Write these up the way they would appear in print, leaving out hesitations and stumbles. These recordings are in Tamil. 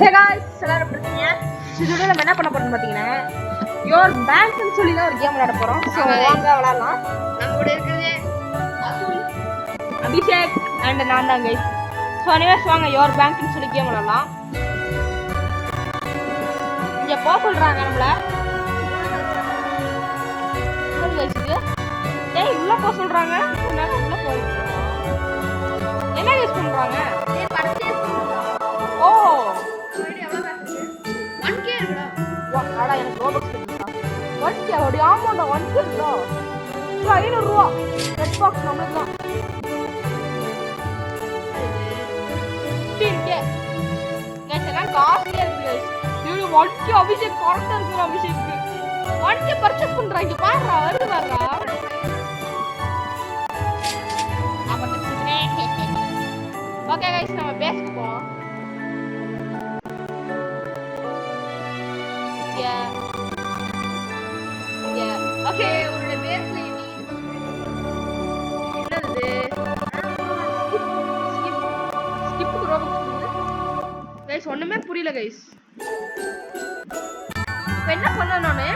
Hey guys, எல்லாரும் எப்படி இருக்கீங்க? இதுல நம்ம என்ன பண்ண போறோம்னு பாத்தீங்கன்னா your bank னு சொல்லி தான் ஒரு கேம் விளையாட போறோம். சோ வாங்க விளையாடலாம். நம்ம கூட இருக்குது அசுல், அபிஷேக் and நான் தான் guys. சோ anyways வாங்க your bank னு சொல்லி கேம் விளையாடலாம். இங்க போ சொல்றாங்க நம்மள. என்ன guys இது? டேய் உள்ள போ சொல்றாங்க. நான் உள்ள போறேன். என்ன guys பண்றாங்க? டேய் பர்ச்சேஸ் பண்றாங்க. ஓ ஆடா எனக்கு ரோபக்ஸ் இருக்குடா 1k ஓடி ஆமாடா 1k இருக்குடா 500 ரூபாய் ரெட் பாக்ஸ் நமக்கு தான் 15k गाइस எல்லாம் காஸ்ட்லியா இருக்கு गाइस இது 1k அபிஷேக் கரெக்ட்டா இருக்கு அபிஷேக் 1k பர்சேஸ் பண்றாங்க பாருடா வருது பாருடா ஓகே गाइस நம்ம பேஸ்க்கு போவோம் ஓகே உங்க பேர்ல என்னது ஸ்கிப் ரோபோட் गाइस ஒண்ணுமே புரியல गाइस இப்போ என்ன பண்ணனும் நானே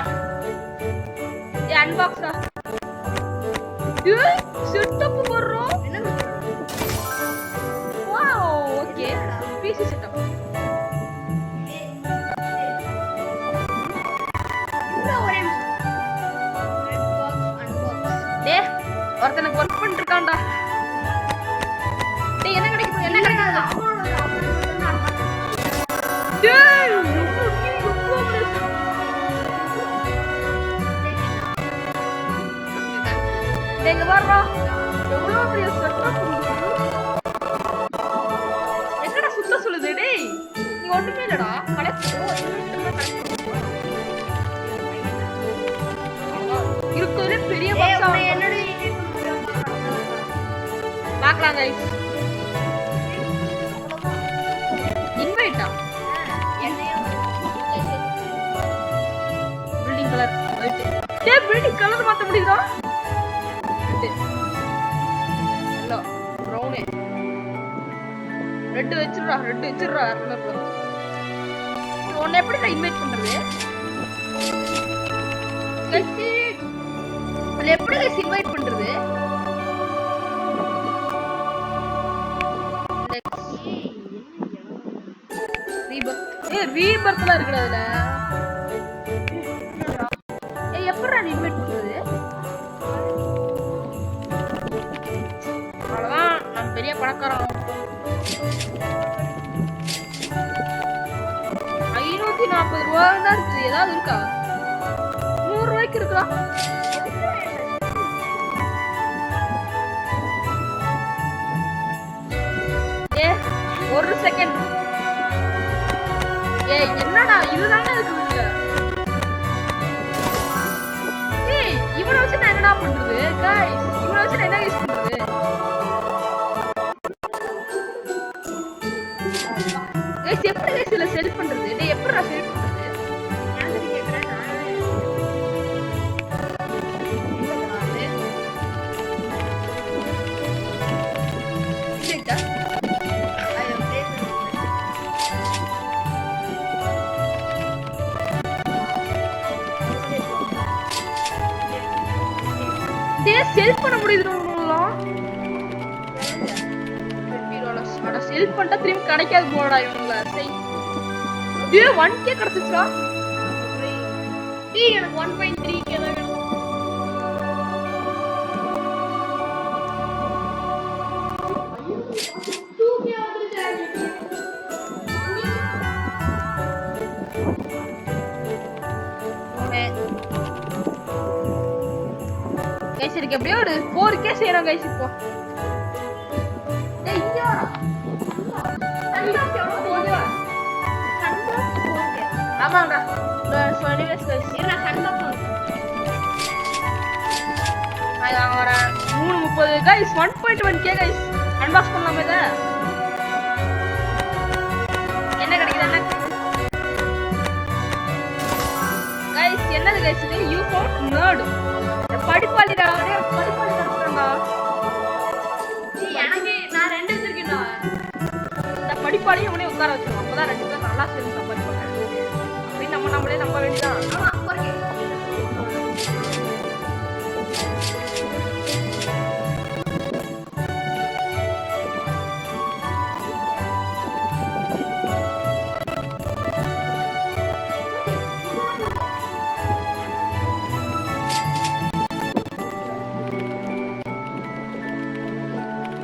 அன்பாக்ஸ்டா செட்டப் போறோம் என்ன வாவ் ஓகே பிசி செட்டப் ஒருத்தனுக்கு ஒர்க் பண்ணிட்டு இருக்கான்டா டேய் என்ன கிடைக்கும் என்ன கிடைக்கும் டேய் டேய் வரடா எவ்வளவு பெரிய செட்டப் எங்கடா சுத்த சொல்லுது டேய் நீ ஒண்ணுமே இல்லடா கலெக்ட் இருக்குதுல பெரிய பாக்ஸ் என்னடி பார்க்கலாம் गाइस இன்வைட்டா பில்டிங் கலர் ஒயிட் டே பில்டிங் கலர் மாத்த முடியுதா ஹலோ பிரவுன் ரெட் வெச்சிரா உன்னை எப்படி நான் இன்வைட் பண்றது गाइस அது எப்படி गाइस இன்வைட் பண்றது ரீபர்த்ல இருக்குடா அதுல ஏய் எப்பறா நீ இன்வைட் பண்றது அவ்வளவுதான் நான் பெரிய பணக்காரன் 540 ரூபாய் தான் இருக்கு ஏதாவது இருக்கா 100 ரூபாய்க்கு இருக்கா ஏ ஒரு செகண்ட் ஏய் என்னடா இதுதானே இருக்குது ஏய் இவனை வச்சு நான் என்னடா பண்றது गाइस இவனை வச்சு நான் என்ன யூஸ் பண்றது गाइस எப்படி गाइस இத செல் பண்றது டேய் எப்பறா செல் பண்றது நான் வந்து கேக்குறேன் செல்ஃப் பண்ண முடியுதுங்களா அட செல்ஃப் பண்ணா திரும்பி கிடைக்காது போடா இவங்கள சரி டே 1k கிடைச்சிச்சா டீ எனக்கு 1.3k தான் கிடைக்கும் गाइस இதுக்கு எப்படியோ ஒரு 4k செய்யணும் गाइस இப்போ டேய் இங்க வா சண்டாஸ் எவ்வளவு போகுது சண்டாஸ் 4k ஆமாடா சோ anyways गाइस என்ன சண்டாஸ் ஐயா வர 330 गाइस 1.1k गाइस அன்பாக்ஸ் பண்ணலாமா இத என்ன கிடைக்குது என்ன गाइस என்னது गाइस இது யூ ஃபவுண்ட் நர்ட் படிப்பாளிடா டேய் படிப்பாளி நடக்குறடா நீ எனக்கு நான் ரெண்டு வச்சிருக்கேன்டா இந்த படிப்பாளியை உன்னை உட்கார வச்சிருவோம் அப்பதான் ரெண்டு பேரும் ஒண்ணா சேர்ந்து சம்பாதிப்பாங்க அப்படின்னு நம்மளே நம்ப வேண்டியதான்.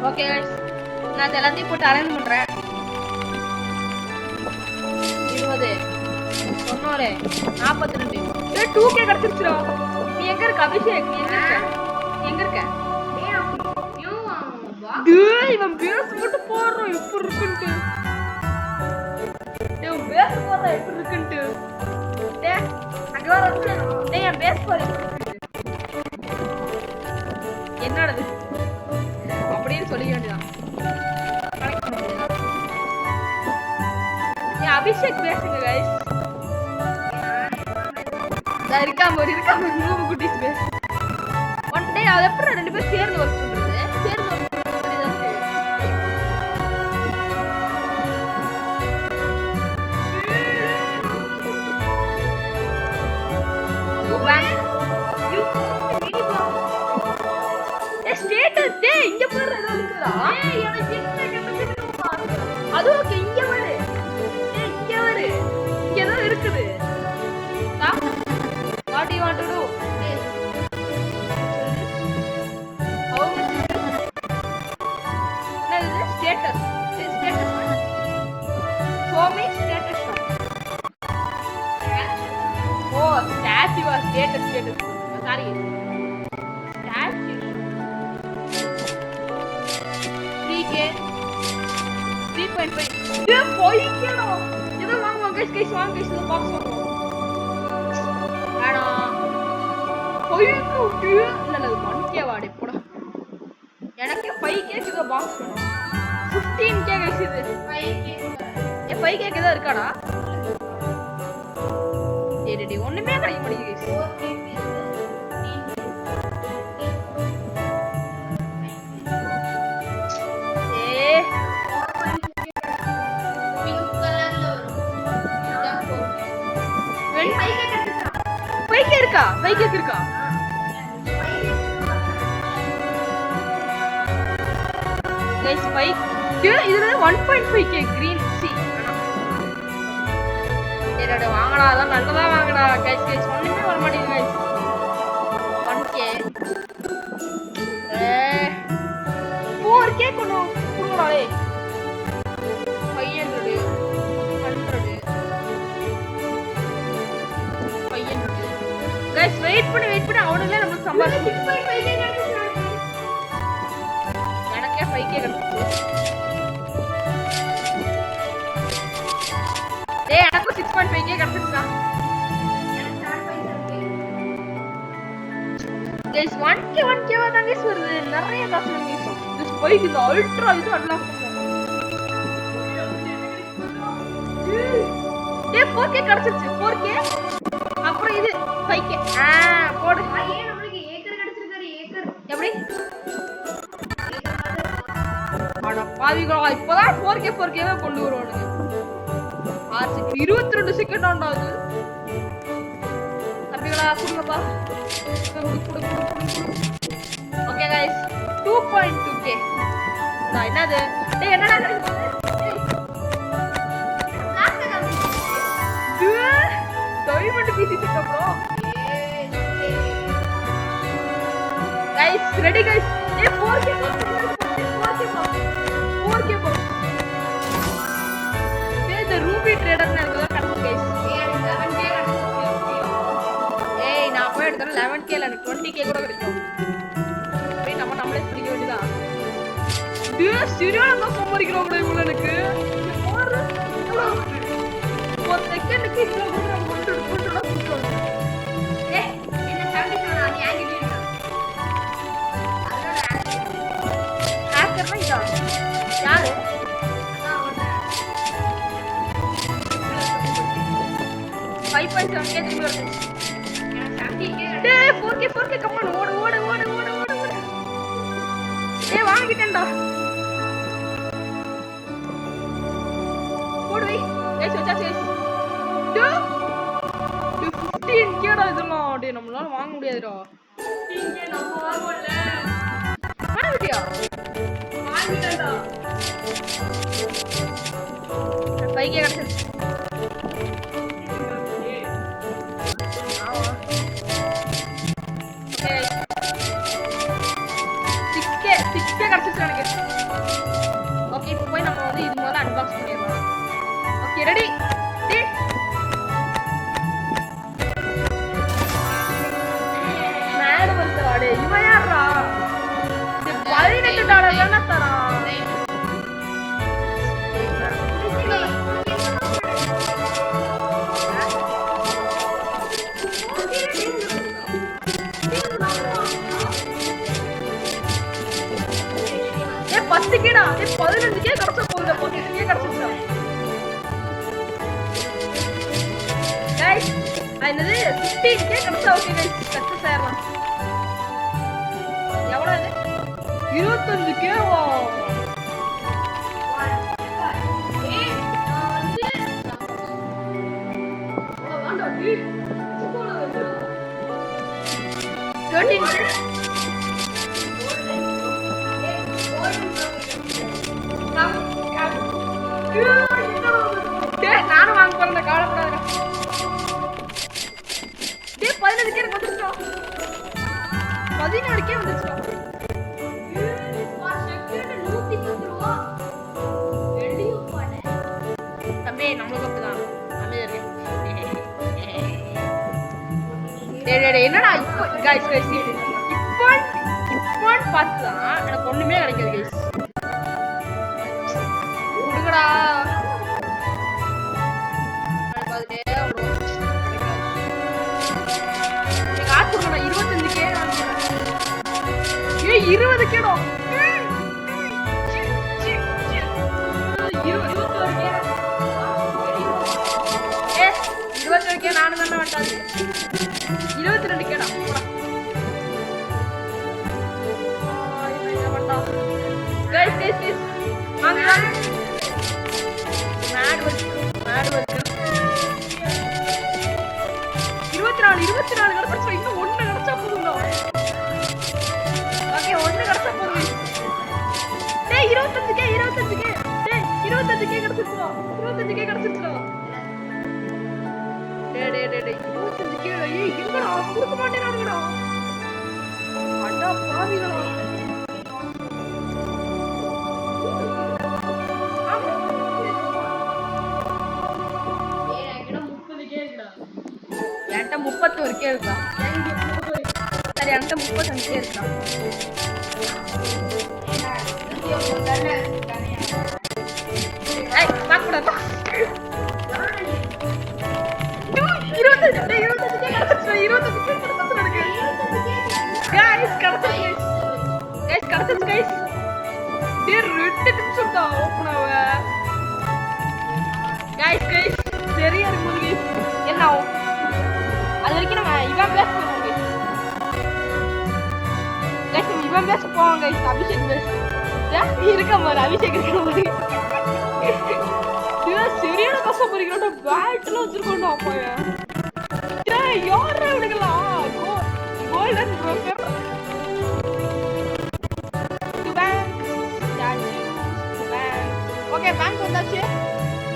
ஓகே गाइस, நான் எல்லாத்தையும் போட்டு அலைன் பண்றேன். 20 90 42 ஏ 2k கிடைச்சிருச்சுடா. நீ எங்க இருக்க அபிஷேக்? நீ எங்க இருக்க? டேய் இவன் பேஸ் போட்டு போறான் எப்படி இருக்குன்னு. டேய் பேஸ் போறா எப்படி இருக்குன்னு. டேய் அங்க வர வந்து டேய் என் பேஸ் போற என்னடா அப்படின்னு சொல்லிக்க வேண்டியதான். அபிஷேக் பேசுங்க गाइस. நான் இருக்காம நூபு குட்டிஸ் பேசு. ஒன் டே அது எப்படி ரெண்டு பேரும் சேர்ந்து வர்க் பண்றது? சேர்ந்து வர்க் பண்றது ஸ்டேட்டஸ் டே இங்க பாரு ஏதோ இருக்குடா. ஏய் எனக்கு என்ன பாரு. அது ஓகே இங்க பாரு. ஏய் இங்க பாரு. இங்க ஏதோ இருக்குது. What do you want to do? How much is this? No, this is status. This is status. Show me status. Oh, statue or status. Sorry. Statue. 3k 3.5 ये 5k ना ये तो वांग guys वांग guys तो बॉक्स वांग आड़ा 5k இல்ல இல்ல 1k வாடே போடா எனக்கு 5k க்கு பாக்ஸ் வேணும் 15k guys இது 5k ஏ 5k க்கு ஏதோ இருக்காடா டேய் ஒண்ணுமே கிடைக்க மாட்டேங்குது guys 4k பைக் இருக்கா गाइस பைக் இதுல 1.5k green சி ஏடா வாங்கடா அத நல்லதா வாங்கடா गाइस ஒண்ணுமே வர மாட்டேங்குது गाइस 1k 4k குடுங்கடா டேய் 500 गाइस வெயிட் பண்ணி அவனே நமக்கு சம்பாதிச்சு 6.5k கிடைச்சிருக்கு. எனக்கே 5k கிடைச்சிருக்கு. டேய் எனக்கு 6.5k கிடைச்சிருச்சா? எனக்கு 7.5k. गाइस 1k தான் गाइस வருது. நிறைய காசு வருது गाइस. this bike இந்த அல்ட்ரா இது அன்லாக் பண்ணுங்க. டேய் 4k கிடைச்சிருச்சு 4k அப்புறம் இது 5k போடு ஏன் நமக்கு ஏக்கர் கிடைச்சிருக்காரு ஏக்கர் எப்படி அட பாவிகளா இப்போதான் 4k வே கொண்டு வருவானுங்க 22 செகண்ட் ஆண்டாது தம்பிகளா குடுங்கப்பா குடு ஓகே गाइस 2.2k நான் என்னது டேய் என்னடா நடக்குது diamond piece இருக்கு bro guys ready guys ये 4k ये the ruby trader ने एकदम கரெக்ட் guys 11k ஏய் நான் போய் எடுத்தா 11k இல்ல 20k கூட கிடைக்கும் அப்படியே நம்மளே பிடிக்க வேண்டியதா டேய் சரியான சம்பாதிக்கிறோம்டா இவங்க எனக்கு ஒரு செகண்ட்க்கு இவ்வளவு கூட நம்ம கொண்டுடா குடுறோம் ஏய் என்ன 77 நீ ஆங்கில இருக்கா ஹேக்கர் தான் இதா யாரு அதான் ஓட 5.7k திரும்பி வருது எனக்கு 70k டேய் 4k கம் ஆன் ஓடு டேய் வாங்கிட்டேன்டா ஓடு வை கைஸ் வச்சாச்சு கைஸ் 15k டா இதெல்லாம் டேய் நம்மளால வாங்க முடியாதுடா 15k நம்ம வாங்குவோம்ல வாங்கிட்டியா வாங்கிட்டடா 5k கிடைச்சிருச்சு ஓகே இப்போ போய் நம்ம வந்து இது முதல்ல அன்பாக்ஸ் பண்ணிடலாம் ஓகே ரெடி மேடு வந்துடாடே இவன் யாரா $18 தானே தரான் கேடா 15k கடச்ச போகுது 15k கடச்சிச்சா गाइस என்னது 15k கடச்சா ஓகே गाइस சக்சஸ் ஆயிரலாம் எவ்வளவு இது 25k வா நானும் வாங்க போறேன் கவலைப்படாத 15k வந்துருச்சா 16k வந்துருச்சா தம்பி நம்மளுக்கு அப்படிதான் என்னடா இப்போ गाइस இப்போ பார்த்துதான் எனக்கு ஒண்ணுமே கிடைக்காது गाइस கொடுங்கடா பாத்துட்டே நீங்க ஆட் கொடுங்கடா 25k ஏய் 20k டா 21k நானும் தான வந்தாது 22k டா गाइस வாங்க மேட் வந்து 24 கடச்சா இன்னும் ஒண்ணு கடச்சா போதும்டா ஓகே ஒண்ணு கடச்சா போதும் டேய் 25k டேய் 25k கடச்சிருச்சா 25k கடச்சிருச்சா டேய் 25k ஏய் எங்கடா கொடுக்க மாட்டேறானுங்கடா அடா பாவிகளா என்கிட்ட 31k இருக்கா சரி என்கிட்ட 35k இருக்கா ஏய் பாக்கூடாதா 25k கடச்சிருச்சு guys டேய் 2 நிமிஷம் தான் ஓபன் ஆவ guys சரியா இருக்கு guys என்ன ஆகும் அது வரைக்கும் நம்ம இவன் பேச போவோம் गाइस இவன் பேச போவோம் गाइस அபிஷேக் பேச இருக்க மாதிரி அபிஷேக் இருக்க மாதிரி இது சரியான கஷ்டம் புரியுறடா பேட்ல வச்சிருக்கோம்டா அப்பா டேய் யாரா விடுங்களா கோல்டன் ப்ரோக்கர் ஓகே பேங்க் வந்தாச்சு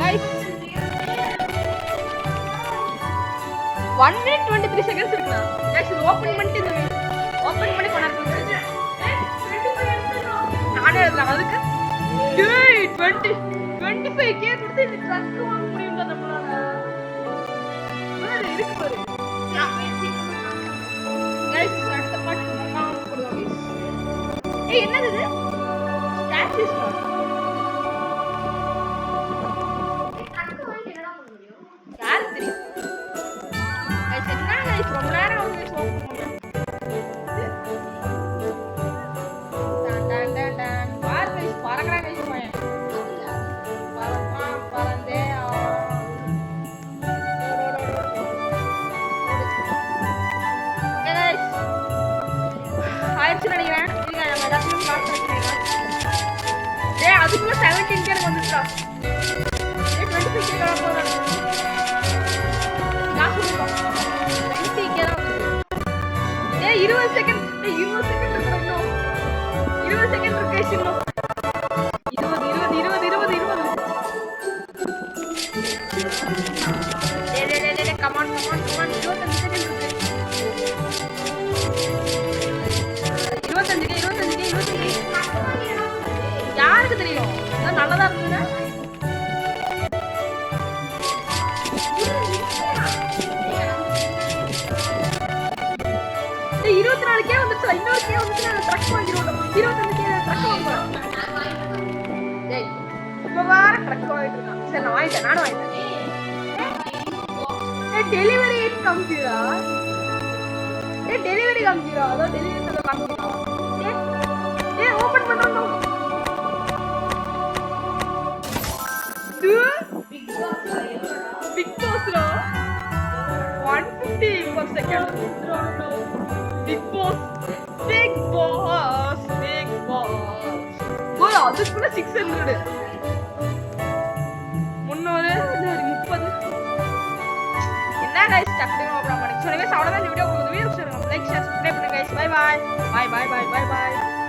गाइस 1 minute 23 seconds இருக்குடா गाइस இது ஓபன் பண்ணிட்டு இந்த ஓபன் பண்ணி கொண்டாடுங்க நானே எழுதலாம் அதுக்கு டேய் 25k கொடுத்து இந்த ட்ரக் வாங்க முடியும்டா நம்மளால வேற இருக்கு பாரு गाइस அடுத்த பாட்டு நான் போடுறோம் ஏய் என்னது இது ஸ்டாச்சஸ் ட்ரக் வாங்கி என்னடா பண்ண முடியும் யார் தெரியும் ரொம்ப நேரம் வந்து சோப்பு பறக்கிறாங்க பறந்தே ஆயிடுச்சு நினைக்கிறேன் நம்ம எல்லாத்தையும் அதுக்குள்ள 17k வந்துட்டா 25k போறேன் கமான் 25 செகண்ட் இருக்கு. 25 யாருக்கு தெரியும்? இதான் நல்லதா இருக்குங்க. 24 வந்துச்சு. இன்னொரு கே வந்துச்சு. நான் ட்ரக் வாங்கிடுவோம். 25 ட்ரக் வாங்குறோம். டேய் இப்ப வார ட்ரக் வாங்கிட்டு இருக்கான். சரி நான் வாங்கிட்டேன். நானும் வாங்கிட்டேன். டெலிவரி காமிக்குதா? டெலிவரி காமிக்குதா? அதோ டெலிவரி நம்ம காமிக்குதா? ஓபன் பண்றோம். பிக் பாஸ்ரா 150 per second. பிக் பாஸ் ஓ அதுக்குள்ள 600 300 30 என்ன गाइस டக்குனு ஓபன் பண்ணி. சோ गाइस அவ்வளவுதான் இந்த வீடியோ. உங்களுக்கு வீடியோ பிடிச்சிருந்தா லைக் ஷேர் சப்ஸ்கிரைப் பண்ணுங்க गाइस. Bye by.